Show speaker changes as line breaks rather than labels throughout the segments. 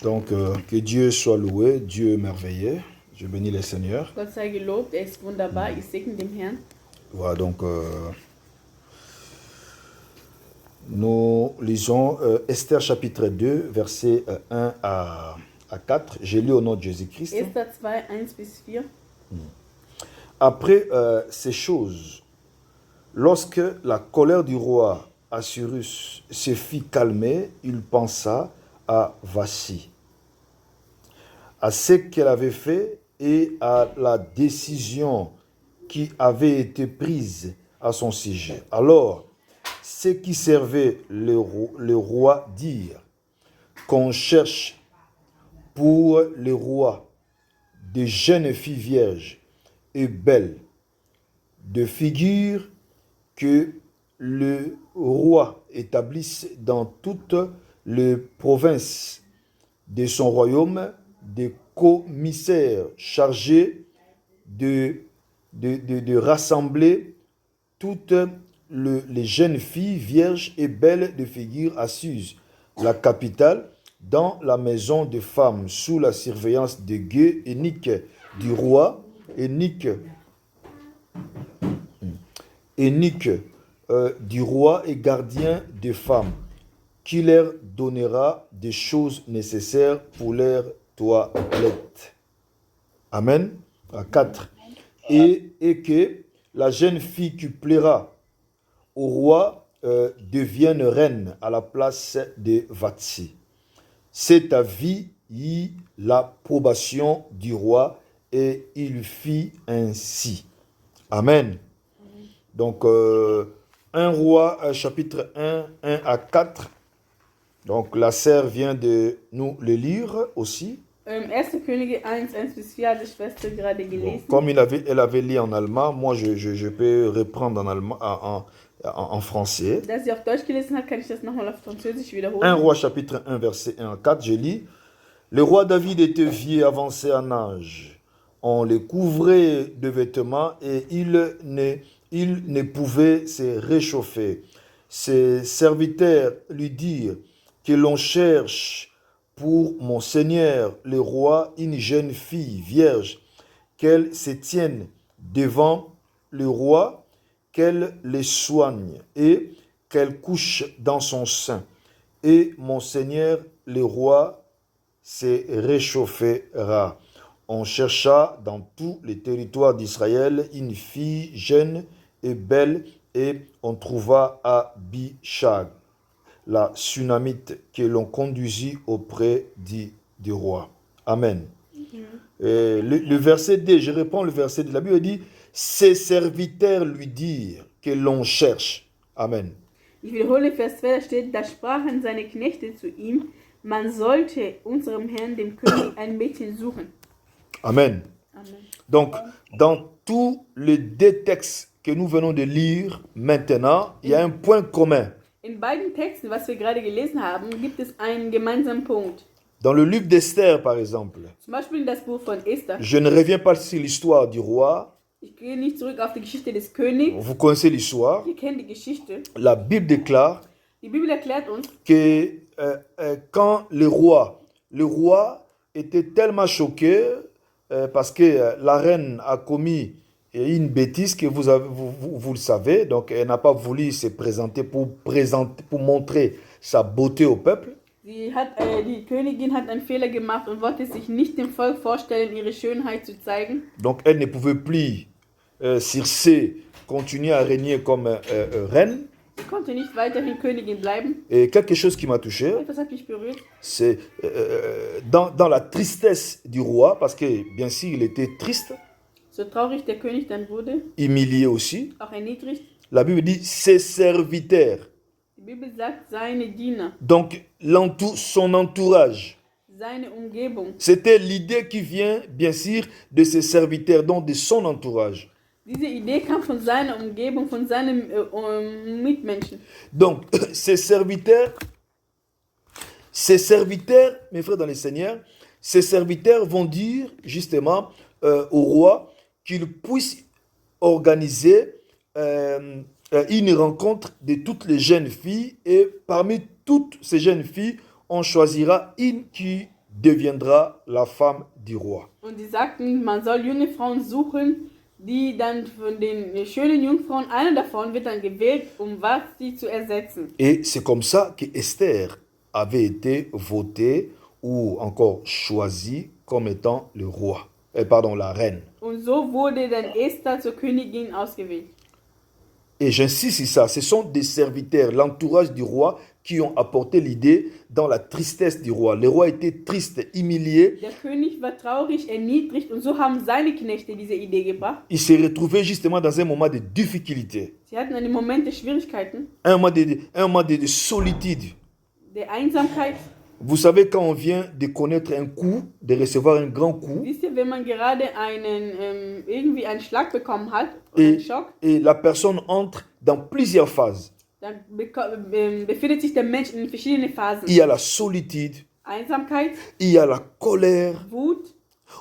Donc, que Dieu soit loué, Dieu est merveilleux. Je bénis le Seigneur.
Gott sei gelobt, er ist wunderbar. Ich segne den Herrn.
Voilà, donc, nous lisons Esther chapitre 2, versets 1 à 4. J'ai lu au nom de Jésus-Christ.
Esther 2, 1 bis 4.
Après ces choses, lorsque la colère du roi Assyrus se fit calmer, il pensa à Vasthi, à ce qu'elle avait fait et à la décision qui avait été prise à son sujet. Alors, ceux qui servaient le roi dirent qu'on cherche pour le roi des jeunes filles vierges et belles, de figures que le roi établisse dans toutes les provinces de son royaume des commissaires chargés de rassembler toutes les jeunes filles vierges et belles de figure à Suse, la capitale, dans la maison des femmes, sous la surveillance de gueux Énique du roi, Énique du roi et gardien des femmes, qui leur donnera des choses nécessaires pour leur toilette. Amen. À 4. Et que la jeune fille qui plaira au roi devienne reine à la place de Vasthi. Cet avis y l'approbation du roi et il fit ainsi. Amen. Donc, 1 roi, chapitre 1, 1 à 4. Donc, la sœur vient de nous le lire aussi.
1. Könige 1, 1 bis 4 hat die Schwester gerade gelesen.
Bon, comme elle avait lu en allemand, moi je peux reprendre en allemand, en français.
Da sie auf Deutsch gelesen hat, kann ich das nochmal auf Französisch
1
wiederholen.
roi chapitre 1 verset 1 à 4, je lis. Le roi David était vieux, avancé en âge. On le couvrait de vêtements et il ne pouvait se réchauffer. Ses serviteurs lui dirent que l'on cherche pour mon seigneur le roi une jeune fille vierge, qu'elle se tienne devant le roi, qu'elle le soigne et qu'elle couche dans son sein. Et mon seigneur le roi se réchauffera. On chercha dans tous les territoires d'Israël une fille jeune et belle et on trouva Abishag, la Sunamite, que l'on conduisit auprès du roi. Amen. Le verset D, je reprends le verset de la Bible, dit « Ses serviteurs lui dirent que l'on cherche. » Amen.
Ich wiederhole Vers 2, da steht, da sprachen seine Knechte zu ihm, man sollte unserem Herrn, dem König, ein Mädchen suchen.
Amen.
Amen.
Donc, dans tous les deux textes que nous venons de lire maintenant, il y a un point commun.
In beiden Texten, was wir gerade gelesen haben, gibt es einen gemeinsamen Punkt.
Dans le livre d'Esther, par exemple,
Zum Beispiel in das Buch von Esther.
je ne reviens pas sur l'histoire du roi.
Ich gehe nicht zurück auf die Geschichte des Königs.
Vous connaissez l'histoire.
Ihr kennt die Geschichte.
La Bible déclare
Die Bibel erklärt uns,
que quand le roi était tellement choqué parce que la reine a commis une bêtise que vous le savez, donc elle n'a pas voulu se présenter pour montrer sa beauté au peuple.
die Königin hat einen Fehler gemacht und wollte sich nicht dem Volk vorstellen, ihre Schönheit zu zeigen.
Donc elle ne pouvait plus, Circé, continuer à régner comme reine.
Sie konnte nicht weiterhin Königin bleiben.
Et quelque chose qui m'a touché,
Etwas hat mich berührt.
c'est dans la tristesse du roi, parce que bien sûr il était triste,
So traurig der König dann wurde,
humilié aussi.
auch erniedrigt.
La Bible dit ses serviteurs,
Die Bibel sagt, seine Diener,
donc son entourage.
seine Umgebung.
C'était l'idée qui vient bien sûr de ses serviteurs, donc de son entourage.
Diese Idee kam von seiner Umgebung, von seinen Mitmenschen.
Donc ses serviteurs, mes frères dans le Seigneur, ses serviteurs vont dire justement au roi qu'il puisse organiser une rencontre de toutes les jeunes filles et parmi toutes ces jeunes filles, on choisira une qui deviendra la femme du roi.
Und die sagten, man soll junge Frauen suchen, die dann von den schönen Jungfrauen, eine davon wird dann gewählt, um was sie zu ersetzen.
Et c'est comme ça que Esther avait été votée ou encore choisie comme étant le roi. La reine.
Und so wurde dann Esther zur Königin ausgewählt.
Et j'insiste sur ça, ce sont des serviteurs, l'entourage du roi, qui ont apporté l'idée dans la tristesse du roi. Le roi était triste, humilié.
Der König war traurig, erniedrigt und so haben seine Knechte diese Idee gebracht.
Il s'est retrouvé justement dans un moment de difficulté,
Sie hatten einen Moment der Schwierigkeiten,
un moment de solitude.
der Einsamkeit.
Vous savez, quand on vient de connaître un coup, de recevoir un grand coup,
Wisst ihr, wenn man gerade irgendwie einen Schlag bekommen hat, oder einen Schock,
et la personne entre dans plusieurs phases.
dann befindet sich der Mensch in verschiedenen Phasen.
Il y a la solitude,
Einsamkeit,
il y a la colère,
Wut,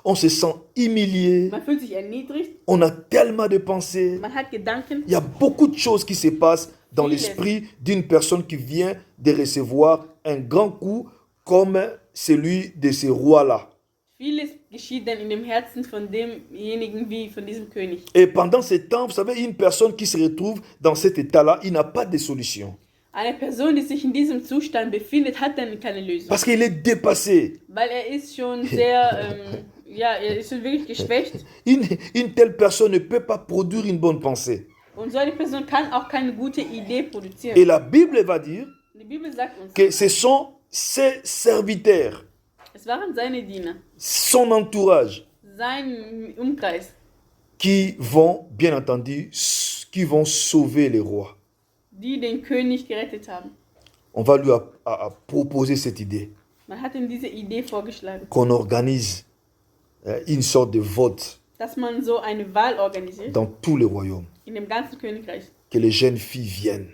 on se sent humilié,
man fühlt sich erniedrigt,
on a tellement de pensées.
man hat Gedanken.
Il y a beaucoup de choses qui se passent dans l'esprit d'une personne qui vient de recevoir un grand coup comme celui de ce roi-là.
Vieles geschieht dann in dem Herzen von demjenigen wie von diesem König.
Et pendant ce temps, vous savez, une personne qui se retrouve dans cet état-là, il n'a pas de solution.
Eine Person, die sich in diesem Zustand befindet, hat dann keine Lösung.
Parce qu'il est dépassé.
Weil er ist schon sehr, er ist schon wirklich geschwächt.
Une telle personne ne peut pas produire une bonne pensée.
Und so eine Person kann auch keine gute Idee produzieren.
Et la Bible va dire
Die Bibel sagt uns,
que ce sont ses serviteurs,
es waren seine Diener,
son entourage,
sein Umkreis,
qui vont, bien entendu, qui vont sauver le roi.
die den König gerettet haben.
On va lui proposer cette idée,
Man hat ihm diese Idee vorgeschlagen,
qu'on organise une sorte de vote
dass man so eine Wahl organisiert
dans tous les royaumes,
in dem ganzen Königreich,
que les jeunes filles viennent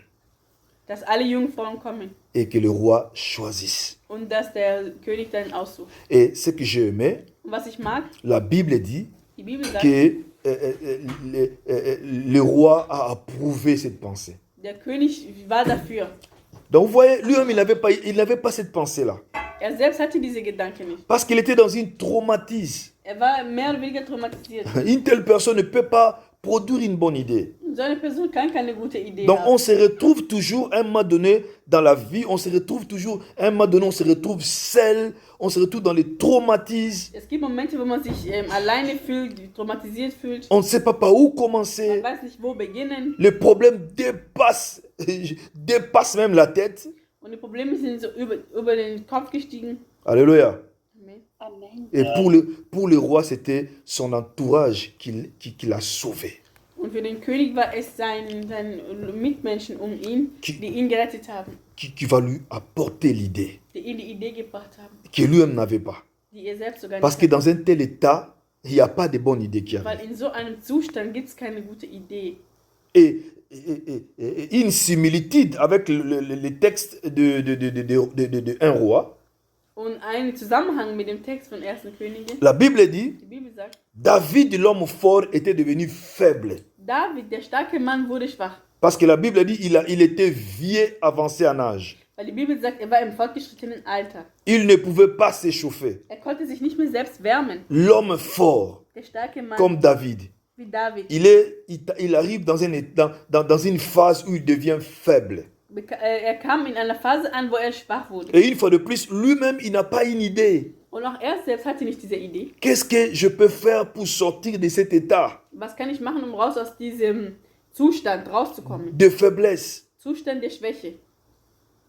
dass alle Jungfrauen kommen
et que le roi choisisse.
und dass der König dann aussucht.
Et ce que j'ai aimé,
Und was ich mag,
la Bible dit
die Bibel sagt,
que le roi a approuvé cette pensée.
der König war dafür.
Donc vous voyez, lui-même, il n'avait pas cette pensée-là.
Er selbst hatte diese Gedanken nicht.
Parce qu'il était dans une traumatisme.
Er war mehr oder weniger traumatisiert.
Une telle personne ne peut pas produire une bonne idée.
So eine Person kann keine gute Idee
Donc on
haben.
se retrouve toujours à un moment donné dans la vie, on se retrouve toujours à un moment donné, on se retrouve seul, on se retrouve dans les traumatismes.
Es gibt Momente, wo man sich alleine fühlt, traumatisiert fühlt.
On ne sait pas par où
Man
commencer.
weiß nicht, wo beginnen.
Le problème dépasse même la tête.
Und die Probleme sind so über den Kopf gestiegen.
Alléluia.
Amen.
Amen.
Et pour le roi, c'était son entourage qui l'a sauvé.
Und für den König war es seine Mitmenschen um ihn, die ihn gerettet haben.
Qui va lui apporter l'idée
Die ihm die Idee gebracht haben,
que lui-même n'avait pas.
die er selbst sogar
Parce
nicht
que
hatte.
dans un tel état, il n'y a pas de bonne idée qui arrive.
Weil in so einem Zustand gibt es keine gute Idee.
Et une similitude avec le texte de un roi,
Und ein Zusammenhang mit dem Text von 1. Könige.
la Bible dit,
Die Bibel sagt,
David, l'homme fort, était devenu faible.
David, der starke Mann, wurde schwach.
Parce que la Bible dit, il était vieux, avancé en âge.
Weil die Bibel sagt, er war im fortgeschrittenen Alter.
Il ne pouvait pas s'échauffer.
Er konnte sich nicht mehr selbst wärmen.
L'homme fort,
Der starke Mann,
comme David,
wie David,
il arrive dans une phase où il devient faible.
er kam in einer Phase an, wo er schwach wurde.
Et une fois de plus, lui-même, il n'a pas une idée.
Und auch er selbst hatte nicht diese Idee.
Qu'est-ce que je peux faire pour sortir de cet état
Was kann ich machen, um raus aus diesem Zustand rauszukommen?
de faiblesse?
Zustand der Schwäche.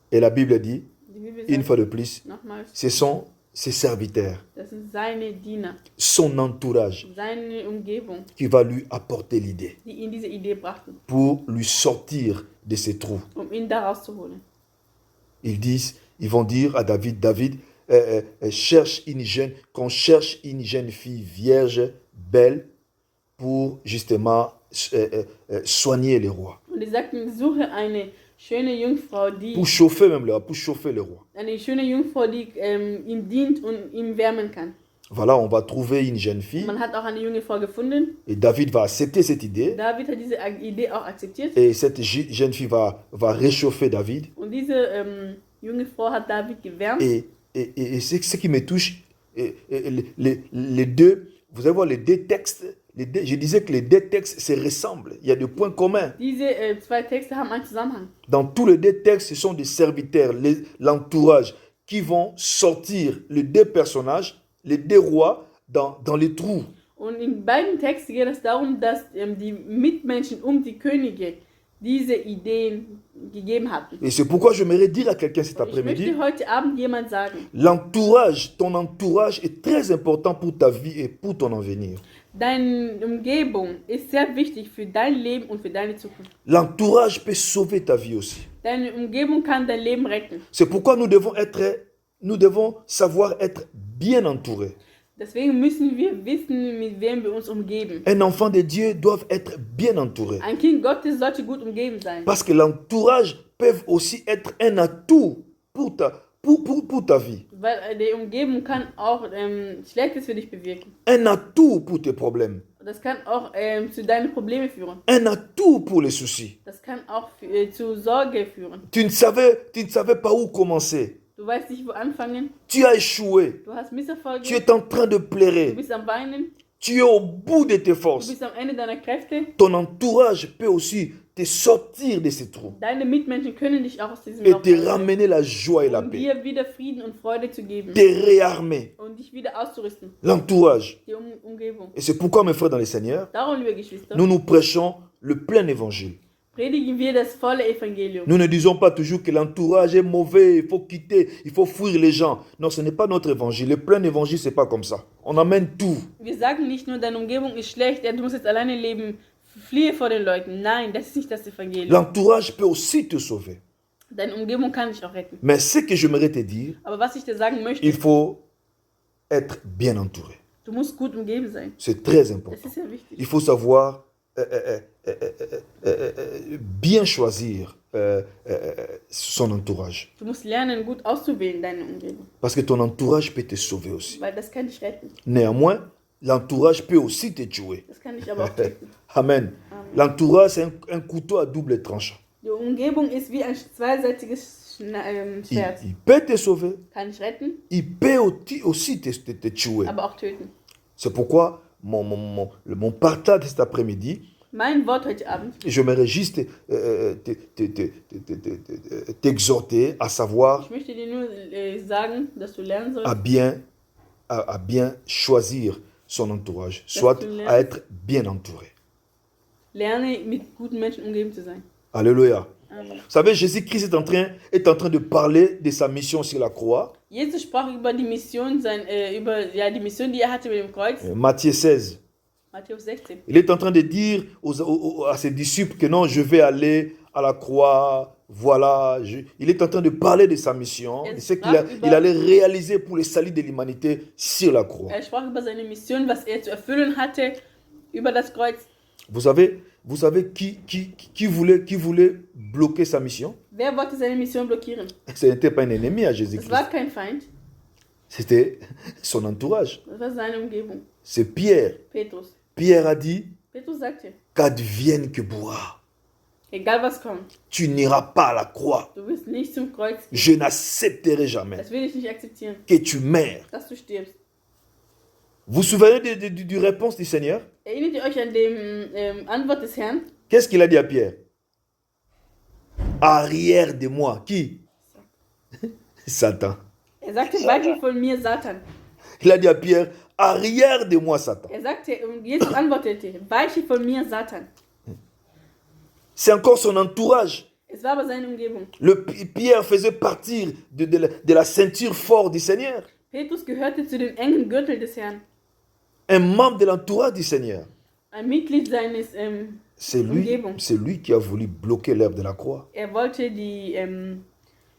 Et la Bible dit,
Die Bibel
une
sagt
fois de plus,
nochmals,
ce sont ses serviteurs,
das sind seine Diener,
son entourage
seine Umgebung,
qui va lui apporter l'idée
die ihm diese Idee brachten,
pour lui sortir de ses trous.
ihn da rauszuholen.
Ils vont dire à David, qu'on cherche une jeune fille vierge, belle, pour justement soigner le roi.
Und die sagten, suche eine schöne Jungfrau, die
Pour chauffer même le roi, pour chauffer le roi.
eine schöne Jungfrau, die ihm dient und ihm wärmen kann.
Voilà, on va trouver une jeune fille.
Man hat auch eine junge Frau gefunden.
Et David va accepter cette idée.
David hat diese Idee auch akzeptiert.
Et cette jeune fille va réchauffer David.
Und diese junge Frau hat David gewärmt.
Et et c'est ce qui me touche, les deux, vous allez voir les deux textes, je disais que les deux textes se ressemblent, il y a des points communs.
Diese zwei Texte haben einen Zusammenhang.
Dans tous les deux textes, ce sont des serviteurs, l'entourage, qui vont sortir les deux personnages, les deux rois, dans les trous.
Und in beiden Texten geht es darum, dass die Mitmenschen die Könige diese Ideen gegeben hatten.
Et c'est pourquoi j'aimerais dire à quelqu'un cet
Und ich
après-midi,
möchte heute Abend jemand sagen,
l'entourage, ton entourage est très important pour ta vie et pour ton avenir.
deine Umgebung ist sehr wichtig für dein Leben und für deine Zukunft.
L'entourage peut sauver ta vie aussi.
Deine Umgebung kann dein Leben retten.
C'est pourquoi nous devons savoir être bien entourés.
Deswegen müssen wir wissen, mit wem wir uns umgeben.
Un enfant de Dieu doit être bien entouré.
Ein Kind Gottes sollte gut umgeben sein.
Parce que l'entourage peut aussi être un atout pour ta vie.
Weil die Umgebung kann auch Schlechtes für dich bewirken.
Un atout pour tes problèmes.
Das kann auch zu deinen Problemen führen.
Un atout pour les soucis.
Das kann auch zu Sorge führen.
Tu ne savais pas où commencer.
Du weißt nicht, wo anfangen.
Tu as échoué.
Du hast Misserfolge.
Tu es en train de
Du
pleurer.
bist am Weinen.
Tu es au bout de tes
Du
forces.
bist am Ende deiner Kräfte.
Ton entourage peut aussi te sortir de ces trous
Deine Mitmenschen können dich auch aus diesem
et
Loch
te
holen,
ramener la joie et la
um
paix.
dir wieder Frieden und Freude zu geben
Te réarmer.
und dich wieder auszurüsten.
L'entourage.
Die Umgebung.
Et c'est pourquoi, mes frères dans le Seigneur,
Darum, liebe Geschwister,
nous prêchons le plein évangile.
predigen wir das volle Evangelium.
Nous ne disons pas toujours que l'entourage est mauvais, il faut quitter, il faut fuir les gens. Non, ce n'est pas notre évangile. Le plein évangile, c'est pas comme ça. On amène tout.
Wir sagen nicht nur, deine Umgebung ist schlecht, du musst jetzt alleine leben, fliehe vor den Leuten. Nein, das ist nicht das Evangelium.
L'entourage peut aussi te sauver.
Deine Umgebung kann dich auch retten.
Mais ce que j'aimerais te dire,
Aber was ich dir sagen möchte,
il faut être bien entouré.
du musst gut umgeben sein.
C'est très
Das
important.
ist sehr wichtig.
Il faut savoir bien choisir son entourage.
Du musst lernen, gut auszuwählen, deine Umgebung.
Parce que ton entourage peut te sauver aussi.
Weil das kann dich retten.
Néanmoins, l'entourage peut aussi te tuer.
Das kann dich aber auch töten.
Amen. L'entourage, c'est un couteau à double tranchant.
Die Umgebung ist wie ein zweiseitiges Schwert.
Il peut te sauver,
Kann dich retten,
il peut aussi te tuer.
aber auch töten.
C'est pourquoi mon partage cet après-midi,
Mein Wort heute Abend,
j'aimerais juste t'exhorter à savoir
ich möchte dir nur sagen, dass du lernen sollst,
à bien choisir son entourage, soit à être bien entouré.
lerne mit guten Menschen umgeben zu sein.
Alléluia.
Amen.
Vous savez, Jésus-Christ est en train de parler de sa mission sur la croix.
Jesus sprach über die Mission, die Mission, die er hatte mit dem Kreuz,
Matthieu 16.
Matthäus 16.
Il est en train de dire à ses disciples que non, je vais aller à la croix. Voilà. Il est en train de parler de sa mission, de ce qu'il allait réaliser pour le salut de l'humanité sur la croix.
Er sprach über seine Mission, was er zu erfüllen hatte, über das Kreuz.
Vous savez qui voulait bloquer sa mission?
Wer wollte seine Mission blockieren?
Ce n'était pas un ennemi à
Das
Jésus-Christ.
war kein Feind,
C'était son entourage.
das war seine Umgebung.
C'est Pierre.
Petrus.
Pierre a dit,
Petrus sagte,
qu'advienne que pourra,
egal was kommt,
tu n'iras pas à la croix.
du wirst nicht zum Kreuz gehen.
Je n'accepterai jamais
Das will ich nicht akzeptieren,
que tu meurs.
dass du stirbst.
Vous vous souvenez du réponse du Seigneur?
Erinnert ihr euch an die Antwort des Herrn?
Qu'est-ce qu'il a dit à Pierre? Arrière de moi. Qui? Satan.
Er sagte, weiche von mir, Satan.
Il a dit à Pierre, arrière de moi, Satan.
Er sagte, und Jesus antwortete, weiche von mir, Satan.
C'est encore son entourage.
Es war aber seine Umgebung.
Pierre faisait partir de la ceinture forte du Seigneur.
Petrus gehörte zu den engen Gürtel des Herrn.
Un membre de l'entourage du Seigneur.
Ein Mitglied seines
C'est
Umgebung.
lui qui a voulu bloquer l'œuvre de la croix.
Er wollte die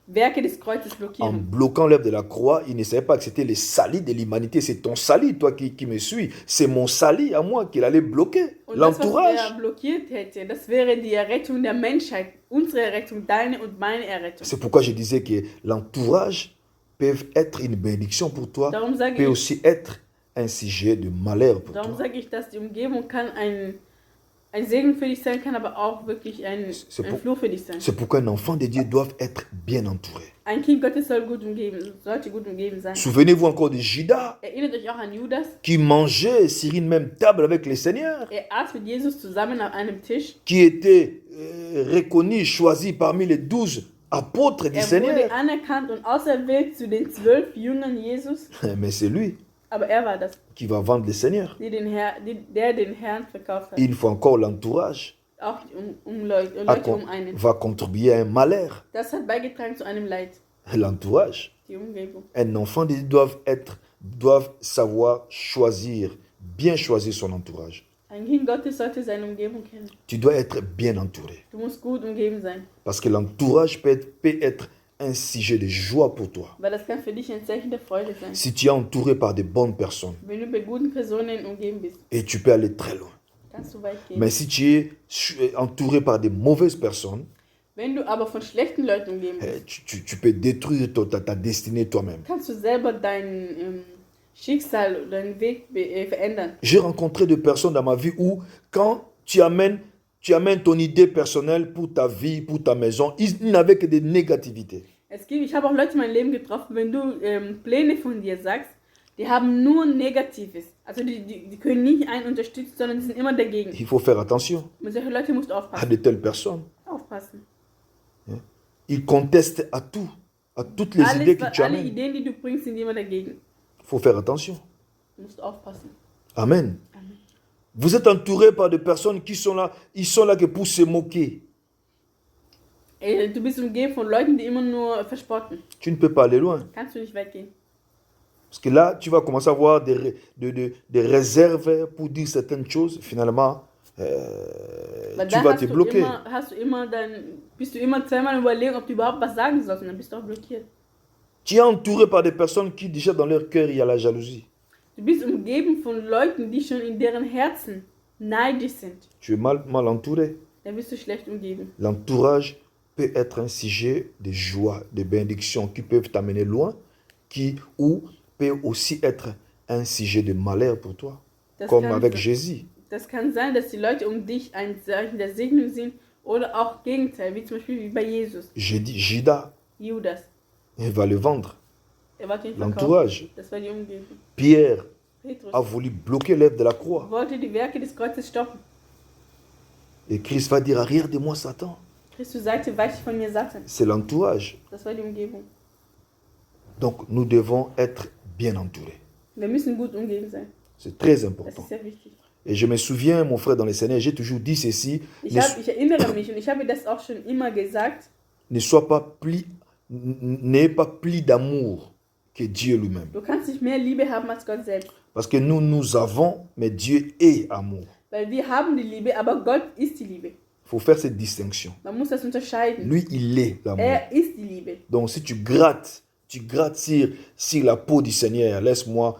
Werke des Kreuzes
En
blockieren.
bloquant l'œuvre de la croix, il ne savait pas que c'était le salut de l'humanité. C'est ton salut, toi qui me suis. C'est mon salut à moi qu'il allait bloquer.
Und das, was
L'entourage.
er blockiert hätte, das wäre die Errettung der Menschheit. Unsere Errettung, deine und meine Errettung.
C'est pourquoi je disais que l'entourage peut être une bénédiction pour toi,
Darum sage
peut
ich,
aussi être un sujet de malheur pour
darum
toi.
sage ich, dass die Umgebung kann ein Segen für dich sein kann, aber auch wirklich ein Fluch für dich sein.
C'est pourquoi un enfant de Dieu doit être bien entouré.
Ein Kind Gottes sollte gut umgeben sein.
Souvenez-vous encore de Judas
Erinnert euch auch an Judas.
qui mangeait sur une même table avec le Seigneur,
Aß mit Jesus zusammen auf einem Tisch.
qui était reconnu, choisi parmi les 12 apôtres du
Wurde
Seigneur.
anerkannt und auserwählt zu den 12 Jüngern Jesus.
Mais c'est lui
Aber er war das,
qui va vendre le Seigneur.
der den Herrn verkauft hat.
Il faut encore l'entourage.
Auch Leute um einen.
Va contribuer à un malheur.
Das hat beigetragen zu einem Leid.
L'entourage.
Die Umgebung.
Un enfant de Dieu doivent savoir choisir, bien choisir son entourage.
Ein Kind Gottes sollte seine Umgebung kennen.
Tu dois être bien entouré.
Du musst gut umgeben sein.
Parce que l'entourage peut être un sujet de joie pour toi.
Weil das kann für dich ein Zeichen der Freude sein.
Si tu es entouré par de bonnes personnes,
Wenn du mit guten Personen umgeben bist,
et tu peux aller très loin.
kannst du weit gehen.
Mais si tu es entouré par de mauvaises personnes,
Wenn du aber von schlechten Leuten umgeben bist,
tu peux détruire ta destinée toi-même.
kannst du selber dein Schicksal, deinen Weg verändern.
J'ai rencontré des personnes dans ma vie où, quand tu amènes ton idée personnelle pour ta vie, pour ta maison, ils n'avaient que des négativités.
Ich habe auch Leute in meinem Leben getroffen, wenn du Pläne von dir sagst, die haben nur Negatives. Also die können nicht einen unterstützen, sondern die sind immer dagegen.
Il faut faire attention
Mit solchen Leuten musst du
à
aufpassen.
de telles personnes.
Aufpassen.
Ils contestent à tout, à toutes les idées que tu
Alle
amènes.
Ideen, die du bringst, sind immer dagegen.
Il faut faire attention.
Du musst aufpassen.
Amen.
Amen.
Vous êtes entouré par des personnes qui sont là, ils sont là que pour se moquer.
Du bist umgeben von Leuten, die immer nur verspotten.
Tu ne peux pas aller loin.
Kannst du nicht weit gehen.
Parce que là, tu vas commencer à avoir des réserves pour dire certaines choses. Finalement,
Weil
tu
dann
vas te bloquer.
bist du immer zweimal überlegen, ob du überhaupt was sagen sollst, und dann bist du auch blockiert.
Tu es entouré par des personnes qui, déjà dans leur cœur, il y a la jalousie.
Du bist umgeben von Leuten, die schon in deren Herzen neidisch sind.
Tu es mal entouré.
Dann bist du schlecht umgeben.
L'entourage peut être un sujet de joie, de bénédiction qui peuvent t'amener loin, ou peut aussi être un sujet de malheur pour toi, comme avec Jésus.
Das kann sein, dass die Leute um dich ein Zeichen der Segnung sind oder auch Gegenteil, wie zum Beispiel wie bei Jesus.
J'ai dit Judas,
Judas.
il va le vendre.
Wollte ihn verkaufen.
L'entourage.
Das war die Umgebung.
Pierre
Petrus
a voulu bloquer l'œuvre de la croix.
wollte die Werke des Kreuzes stoppen.
Et Christ va dire, arrière de moi, Satan.
Christus sagte, weiche von mir, Satan.
C'est l'entourage.
Das war die Umgebung.
Donc nous devons être bien entourés.
Wir müssen gut umgeben sein.
C'est très
Das
important.
ist sehr wichtig.
Et je me souviens, mon frère dans le Seigneur, j'ai toujours dit ceci,
Ich erinnere mich und ich habe das auch schon immer gesagt,
n'aie pas plus d'amour que Dieu lui-même.
du kannst nicht mehr Liebe haben als Gott selbst.
Parce que nous avons, mais Dieu est amour.
Weil wir haben die Liebe, aber Gott ist die Liebe.
Il faut faire cette distinction.
Man muss das unterscheiden.
Lui, il est l'amour.
Er ist die Liebe.
Donc si tu grattes sur la peau du Seigneur, laisse-moi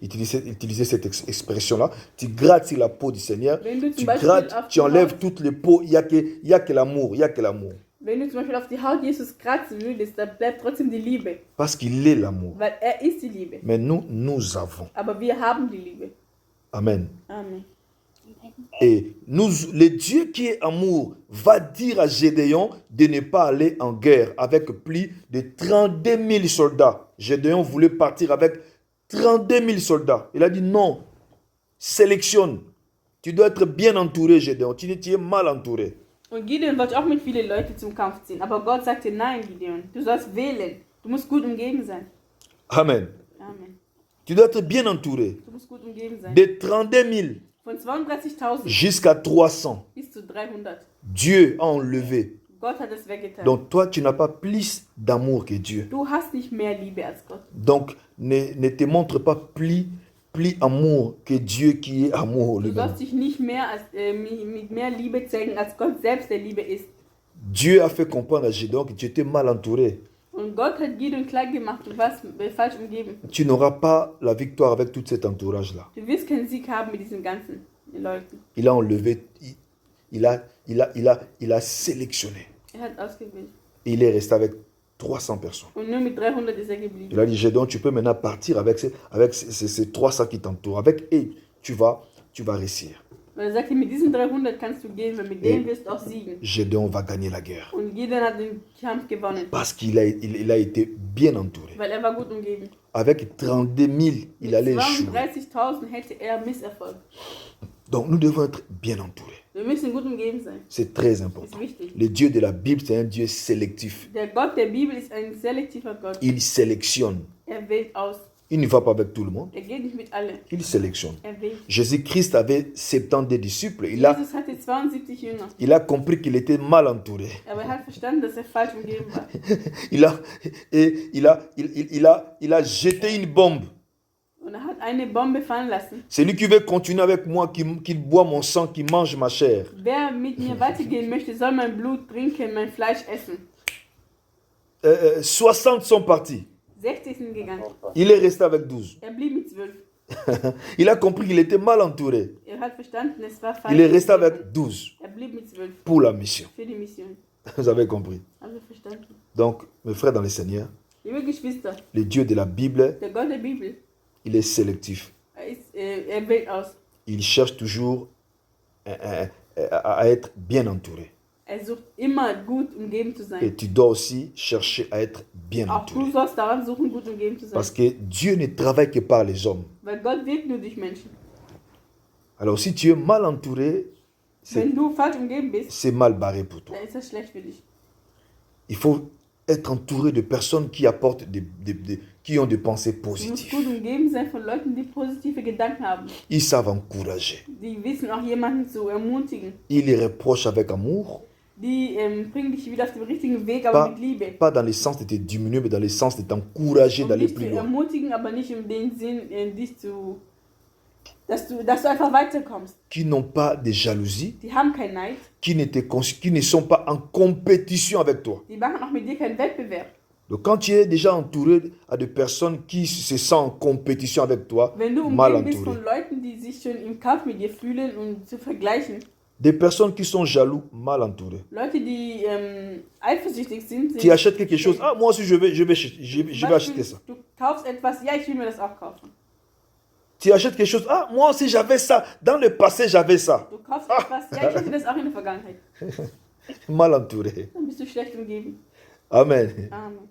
utiliser cette expression-là. Tu grattes sur la peau du Seigneur,
Wenn du zum
tu
Beispiel
grattes,
auf
tu
die
enlèves
Haut-
toutes les peaux, il n'y a que l'amour, il n'y a que l'amour.
Wenn du zum Beispiel auf die Haut Jesus kratzen würdest, dann bleibt trotzdem die Liebe.
Parce qu'il est l'amour.
Weil er ist die Liebe.
Mais nous avons.
Aber wir haben die Liebe.
Amen.
Amen.
Et le Dieu qui est amour va dire à Gédéon de ne pas aller en guerre avec plus de 32 000 soldats. Gédéon voulait partir avec 32 000 soldats. Il a dit non, sélectionne. Tu dois être bien entouré, Gédéon. Tu es mal entouré.
Und Gideon wollte auch mit vielen Leuten zum Kampf ziehen. Aber Gott sagte, nein, Gideon, du sollst wählen. Du musst gut umgeben sein.
Amen.
Amen.
Tu dois être bien entouré.
Du musst gut umgeben sein.
De 32 000
Von 32.000
jusqu'à 300,
bis zu 300.
Dieu a enlevé.
Gott hat es weggetan.
Donc toi, tu n'as pas plus d'amour que Dieu.
Du hast nicht mehr Liebe als Gott.
Donc, ne te montre pas plus amour que Dieu qui est amour
Du
lui-même.
sollst dich nicht mehr mit mehr Liebe zeigen, als Gott selbst der Liebe ist.
Dieu a fait comprendre à Gédéon que tu étais mal entouré.
Und Gott hat Gideon klein gemacht, du warst falsch umgeben.
Tu n'auras pas la victoire avec tout cet entourage-là.
Du wirst keinen Sieg haben mit diesen ganzen Leuten.
Il a enlevé, il a sélectionné.
Er hat ausgewählt.
Et il est resté avec 300 personnes.
Und nur mit 300 ist er geblieben.
Il a dit, Gédéon, tu peux maintenant partir avec ces 300 qui t'entourent. Et tu vas réussir.
Weil er sagte, mit diesen 300 kannst du gehen, weil mit denen wirst du auch siegen.
Gédéon va gagner la guerre.
Und Gideon hat den Kampf gewonnen,
Parce qu'il il a été bien entouré.
weil er war gut umgeben.
Avec 32 000, il
Mit
allait échouer.
32.000 hätte er Misserfolg.
Donc nous devons être bien entourés.
Wir müssen gut umgeben sein.
C'est très
Das ist
important.
wichtig.
Le Dieu de la Bible, c'est un Dieu sélectif.
Der Gott der Bibel ist ein selektiver Gott.
Il sélectionne.
Er wählt aus.
Il ne va pas avec tout le monde.
Er geht nicht mit allen.
Il sélectionne.
Er wählt.
Jésus-Christ avait 70 disciples. Il a
Jesus hatte 72 Jünger.
compris qu'il était mal entouré.
Aber er hat verstanden, dass er falsch umgeben war.
Il a jeté une bombe.
Und er hat eine Bombe fallen lassen.
Celui qui veut continuer avec moi, qui boit mon sang, qui mange ma chair.
Wer mit mir weitergehen möchte, soll mein Blut trinken, mein Fleisch essen.
60 sont partis.
60 sind gegangen.
Il est resté avec 12.
Er blieb mit 12.
Il a compris qu'il était mal entouré.
Er hat verstanden, es war falsch.
Il est resté avec 12
Er blieb mit 12
pour la mission.
für die Mission.
Vous avez compris.
Haben wir verstanden?
Donc, mes frères dans le Seigneur,
Liebe Geschwister,
le Dieu de la Bible,
der Gott der Bibel,
il est sélectif.
er wählt aus.
Il cherche toujours à être bien entouré.
Er sucht immer gut umgeben zu
Et
sein.
tu dois aussi chercher à être bien
Auch du
entouré.
sollst daran suchen, gut umgeben zu sein.
Parce que Dieu ne travaille que par les hommes.
Weil Gott wirkt nur durch Menschen.
Alors si tu es mal entouré,
Wenn du falsch umgeben bist,
c'est mal barré pour toi.
dann ist das schlecht für dich.
Il faut être entouré de personnes qui apportent qui ont des pensées
Du musst
positives.
gut umgeben sein von Leuten, die positive Gedanken haben.
Ils savent encourager.
Die wissen auch jemanden zu ermutigen.
Ils les reprochent avec amour,
Die bringen dich wieder auf den richtigen Weg, aber mit Liebe.
pas dans le sens de te diminuer, mais dans le sens de t'encourager
Um
d'aller
dich zu
plus loin.
ermutigen, aber nicht in den Sinn, dich zu, dass du einfach weiterkommst.
Qui n'ont pas de jalousie,
Die haben keinen Neid.
qui ne sont pas en compétition avec toi.
Die machen auch mit dir keinen Wettbewerb.
Donc quand tu es déjà entouré de personnes qui se sentent en compétition avec toi,
Wenn du
mal
umgeben bist
entouré.
von Leuten, die sich schon im Kampf mit dir fühlen und zu vergleichen,
Des personnes qui sont jaloux, mal entourées.
Leute, die eifersüchtig sind,
Tu achètes quelque chose, ah moi aussi je vais acheter ça.
Du kaufst etwas, ja, ich will mir das auch kaufen.
Tu achètes quelque chose, ah moi aussi j'avais ça, dans le passé j'avais ça.
Du kaufst etwas, ja, ich hatte das auch in der Vergangenheit.
Mal entouré.
Dann bist du schlecht umgeben.
Amen.
Amen.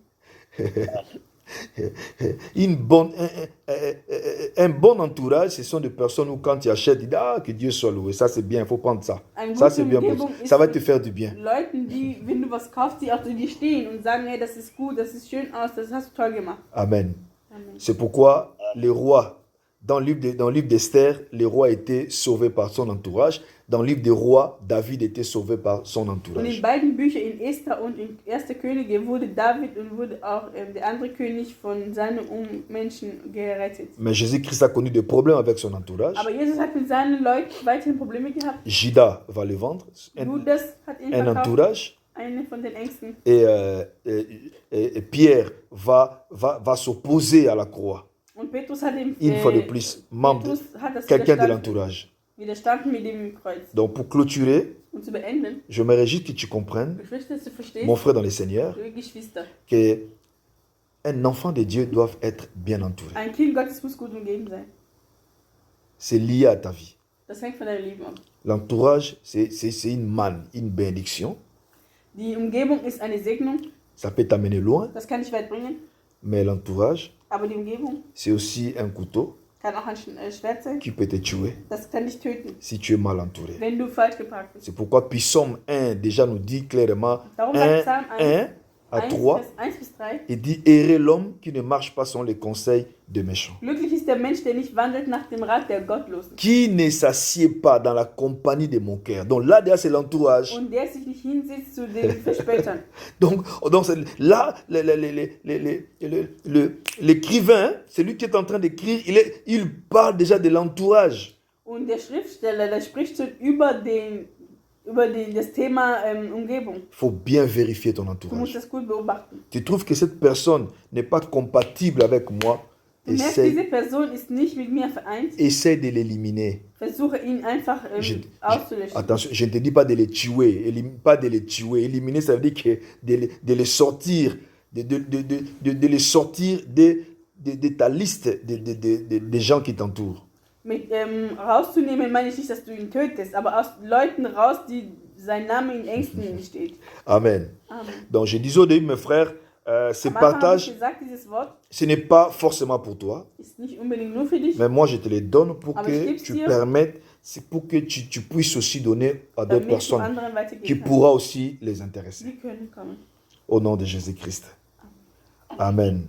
Un bon entourage, ce sont des personnes où quand tu achètes, tu dis ah que Dieu soit loué, ça c'est bien, il faut prendre ça.
Eine
Ça
gute
c'est bien,
Umgebung
ça va
ist
te faire du bien.
Leuten, die, wenn du was kaufst, die auch zu dir stehen und sagen, hey, das ist gut, das sieht schön aus, das hast du toll gemacht.
Amen.
Amen.
C'est pourquoi les rois, dans le livre d'Esther, les rois étaient sauvés par son entourage. Dans le livre des rois, David était sauvé par son
Und in
entourage.
beiden Büchern, in Esther und in 1. Könige, wurde David und wurde auch der andere König von seinen Menschen gerettet.
Mais Jésus-Christ a connu des problèmes avec son entourage.
Aber Jesus hat mit seinen Leuten weiterhin Probleme gehabt.
Judas va le vendre,
Judas hat ihn
un
verkauft,
entourage.
eine von den Ängsten.
Et Pierre va s'opposer à la croix.
Und Petrus hat ihm
Une fois de plus, membre,
Petrus hat das
quelqu'un de
widerstanden,
l'entourage.
widerstanden mit dem Kreuz.
Donc pour clôturer,
Und zu beenden,
je me réjouis que tu comprennes,
ich möchte, dass du verstehst,
mon frère dans le Seigneur,
liebe Geschwister,
que un enfant de Dieu doit être bien entouré.
ein Kind Gottes muss gut umgeben sein.
C'est lié à ta vie.
Das hängt von deinem Leben ab.
L'entourage, c'est une manne, une bénédiction.
Die Umgebung ist eine Segnung,
Ça peut t'amener loin,
das kann dich weit bringen,
mais l'entourage,
aber die Umgebung
c'est aussi un couteau
kann auch ein Schwert sein,
qui peut te tuer
das kann dich töten,
si tu es mal entouré.
wenn du falsch geparkt bist.
C'est pourquoi Psaume 1 déjà nous dit clairement
Darum sagt
1,
Psalm
1 à
1,
3,
Vers 1 bis 3,
il dit errer l'homme qui ne marche pas selon les conseils des méchants,
glücklich ist der Mensch, der nicht wandelt nach dem Rat der Gottlosen
qui ne s'assied pas dans la compagnie de mon cœur. Donc là déjà c'est l'entourage.
und der sich nicht hinsetzt zu den Verspätern.
Donc là, l'écrivain, celui qui est en train d'écrire, il parle déjà de l'entourage.
Und der Schriftsteller, der spricht schon über das Thema Umgebung.
Il faut bien vérifier ton
Du musst
entourage.
das gut beobachten.
Tu trouves que cette personne n'est pas compatible avec moi,
Du merkst, diese Person ist nicht mit mir vereint.
essaie de l'éliminer.
Versuche ihn einfach auszulöschen.
Attention, je ne te dis pas de les tuer, pas de les tuer. Éliminer, ça veut dire que de les sortir, de les sortir de ta liste des gens qui t'entourent.
Mit rauszunehmen meine ich nicht, dass du ihn tötest, aber aus Leuten raus, die sein Name in Ängsten steht.
Amen.
Amen.
Donc je disais au début, mes frères, ce
Am Anfang habe ich
partage,
gesagt, dieses Wort
ce n'est pas forcément pour toi,
ist nicht unbedingt nur für dich,
mais moi je te les donne pour
Aber ich
que
geb's
tu
dir,
permettes, c'est pour que tu puisses aussi donner à d'autres
damit du
personnes
anderen
qui
weitergeben kannst.
pourra aussi les intéresser.
Die können kommen.
Au nom de Jésus-Christ. Amen.